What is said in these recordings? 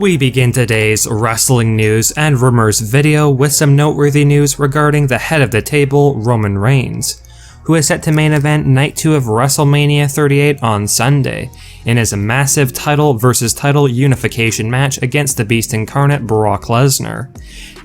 We begin today's wrestling news and rumors video with some noteworthy news regarding the head of the table, Roman Reigns, who is set to main event Night 2 of WrestleMania 38 on Sunday, in his massive title versus title unification match against the Beast Incarnate Brock Lesnar.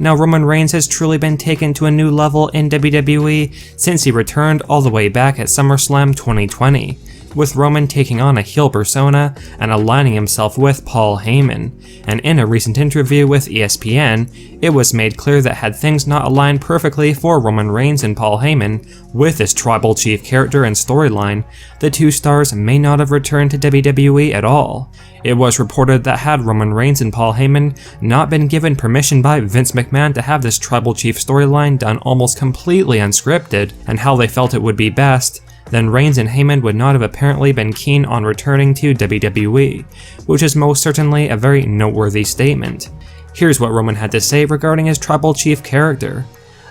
Now, Roman Reigns has truly been taken to a new level in WWE since he returned all the way back at SummerSlam 2020. With Roman taking on a heel persona and aligning himself with Paul Heyman, and in a recent interview with ESPN, it was made clear that had things not aligned perfectly for Roman Reigns and Paul Heyman with his tribal chief character and storyline, the two stars may not have returned to WWE at all. It was reported that had Roman Reigns and Paul Heyman not been given permission by Vince McMahon to have this tribal chief storyline done almost completely unscripted and how they felt it would be best, then Reigns and Heyman would not have apparently been keen on returning to WWE, which is most certainly a very noteworthy statement. Here's what Roman had to say regarding his tribal chief character.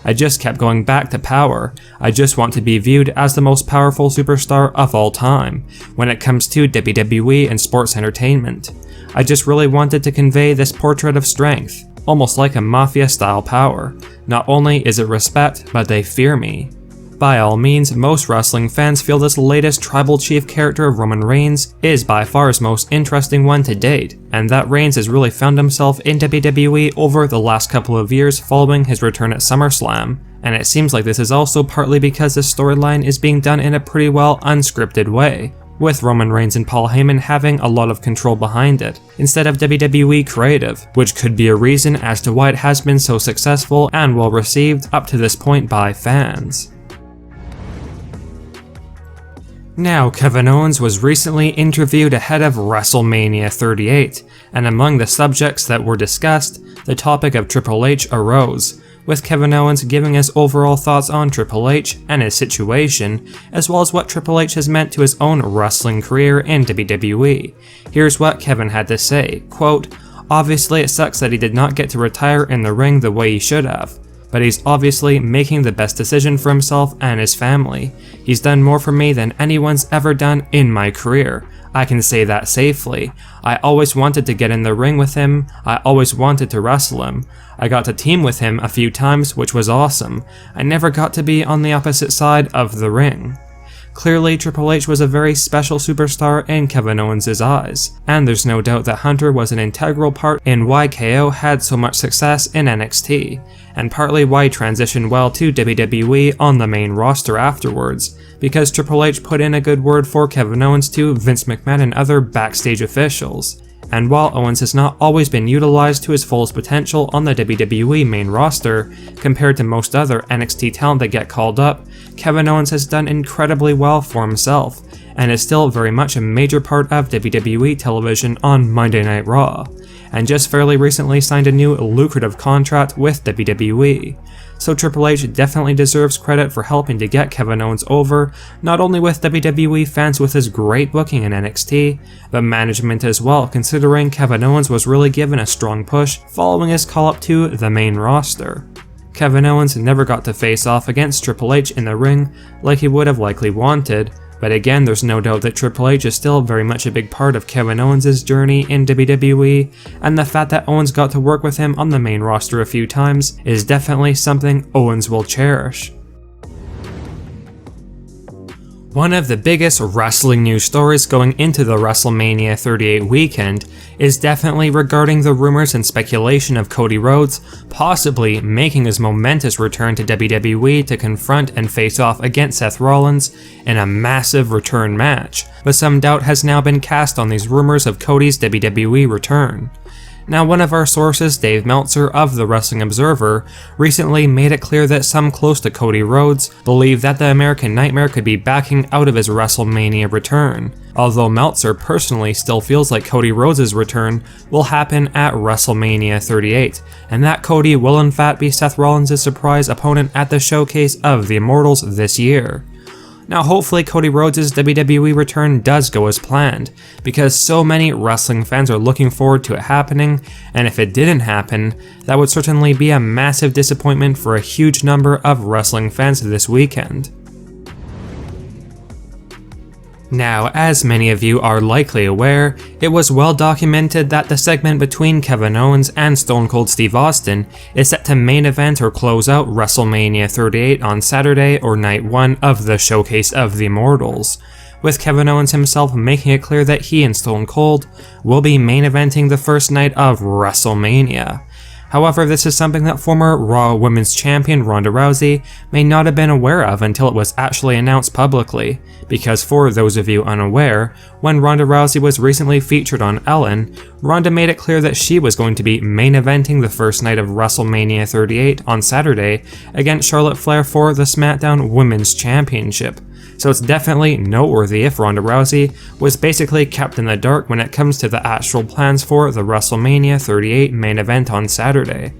"I just kept going back to power. I just want to be viewed as the most powerful superstar of all time when it comes to WWE and sports entertainment. I just really wanted to convey this portrait of strength, almost like a mafia-style power. Not only is it respect, but they fear me." By all means, most wrestling fans feel this latest tribal chief character of Roman Reigns is by far his most interesting one to date, and that Reigns has really found himself in WWE over the last couple of years following his return at SummerSlam, and it seems like this is also partly because this storyline is being done in a pretty well unscripted way, with Roman Reigns and Paul Heyman having a lot of control behind it, instead of WWE creative, which could be a reason as to why it has been so successful and well received up to this point by fans. Now, Kevin Owens was recently interviewed ahead of WrestleMania 38, and among the subjects that were discussed, the topic of Triple H arose, with Kevin Owens giving his overall thoughts on Triple H and his situation, as well as what Triple H has meant to his own wrestling career in WWE. Here's what Kevin had to say, quote, "Obviously it sucks that he did not get to retire in the ring the way he should have. But he's obviously making the best decision for himself and his family. He's done more for me than anyone's ever done in my career. I can say that safely. I always wanted to get in the ring with him. I always wanted to wrestle him. I got to team with him a few times, which was awesome. I never got to be on the opposite side of the ring." Clearly, Triple H was a very special superstar in Kevin Owens' eyes, and there's no doubt that Hunter was an integral part in why KO had so much success in NXT, and partly why he transitioned well to WWE on the main roster afterwards, because Triple H put in a good word for Kevin Owens to Vince McMahon and other backstage officials. And while Owens has not always been utilized to his fullest potential on the WWE main roster, compared to most other NXT talent that get called up, Kevin Owens has done incredibly well for himself, and is still very much a major part of WWE television on Monday Night Raw, and just fairly recently signed a new lucrative contract with WWE. So Triple H definitely deserves credit for helping to get Kevin Owens over, not only with WWE fans with his great booking in NXT, but management as well, considering Kevin Owens was really given a strong push following his call up to the main roster. Kevin Owens never got to face off against Triple H in the ring like he would have likely wanted, but again, there's no doubt that Triple H is still very much a big part of Kevin Owens' journey in WWE, and the fact that Owens got to work with him on the main roster a few times is definitely something Owens will cherish. One of the biggest wrestling news stories going into the WrestleMania 38 weekend is definitely regarding the rumors and speculation of Cody Rhodes possibly making his momentous return to WWE to confront and face off against Seth Rollins in a massive return match, but some doubt has now been cast on these rumors of Cody's WWE return. Now, one of our sources, Dave Meltzer of The Wrestling Observer, recently made it clear that some close to Cody Rhodes believe that the American Nightmare could be backing out of his WrestleMania return, although Meltzer personally still feels like Cody Rhodes' return will happen at WrestleMania 38, and that Cody will in fact be Seth Rollins' surprise opponent at the showcase of the Immortals this year. Now, hopefully Cody Rhodes' WWE return does go as planned, because so many wrestling fans are looking forward to it happening, and if it didn't happen, that would certainly be a massive disappointment for a huge number of wrestling fans this weekend. Now, as many of you are likely aware, it was well documented that the segment between Kevin Owens and Stone Cold Steve Austin is set to main event or close out WrestleMania 38 on Saturday or night 1 of the Showcase of the Immortals, with Kevin Owens himself making it clear that he and Stone Cold will be main eventing the first night of WrestleMania. However, this is something that former Raw Women's Champion Ronda Rousey may not have been aware of until it was actually announced publicly, because for those of you unaware, when Ronda Rousey was recently featured on Ellen, Ronda made it clear that she was going to be main eventing the first night of WrestleMania 38 on Saturday against Charlotte Flair for the SmackDown Women's Championship. So it's definitely noteworthy if Ronda Rousey was basically kept in the dark when it comes to the actual plans for the WrestleMania 38 main event on Saturday.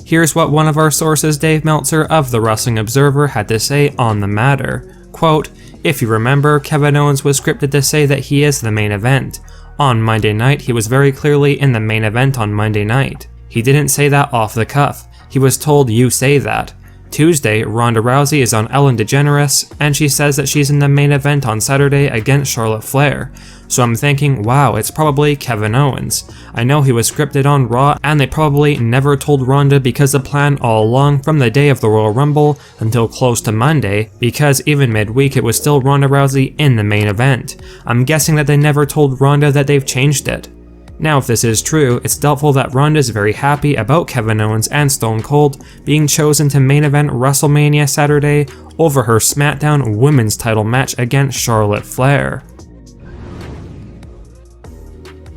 Here's what one of our sources, Dave Meltzer of the Wrestling Observer, had to say on the matter. Quote, "If you remember, Kevin Owens was scripted to say that he is the main event. On Monday night, he was very clearly in the main event on Monday night. He didn't say that off the cuff. He was told, you say that. Tuesday, Ronda Rousey is on Ellen DeGeneres, and she says that she's in the main event on Saturday against Charlotte Flair. So I'm thinking, wow, it's probably Kevin Owens. I know he was scripted on Raw, and they probably never told Ronda because the plan all along from the day of the Royal Rumble until close to Monday, because even midweek it was still Ronda Rousey in the main event. I'm guessing that they never told Ronda that they've changed it. Now, if this is true, it's doubtful that Ronda is very happy about Kevin Owens and Stone Cold being chosen to main event WrestleMania Saturday over her SmackDown Women's title match against Charlotte Flair.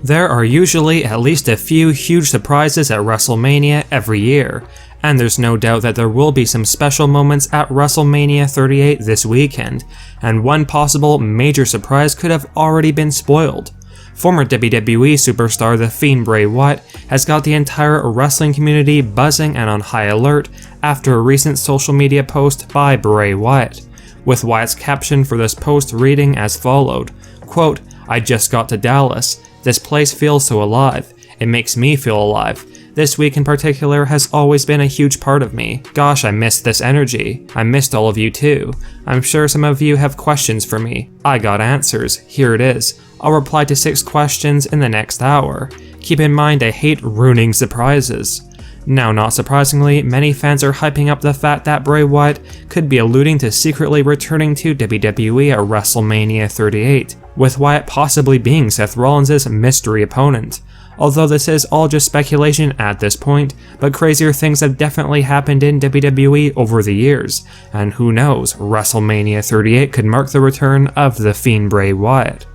There are usually at least a few huge surprises at WrestleMania every year, and there's no doubt that there will be some special moments at WrestleMania 38 this weekend, and one possible major surprise could have already been spoiled. Former WWE superstar The Fiend Bray Wyatt has got the entire wrestling community buzzing and on high alert after a recent social media post by Bray Wyatt, with Wyatt's caption for this post reading as followed, quote, "I just got to Dallas. This place feels so alive. It makes me feel alive. This week in particular has always been a huge part of me. Gosh, I missed this energy. I missed all of you too. I'm sure some of you have questions for me. I got answers. Here it is. I'll reply to 6 questions in the next hour. Keep in mind I hate ruining surprises." Now, not surprisingly, many fans are hyping up the fact that Bray Wyatt could be alluding to secretly returning to WWE at WrestleMania 38, with Wyatt possibly being Seth Rollins' mystery opponent. Although this is all just speculation at this point, but crazier things have definitely happened in WWE over the years, and who knows, WrestleMania 38 could mark the return of The Fiend Bray Wyatt.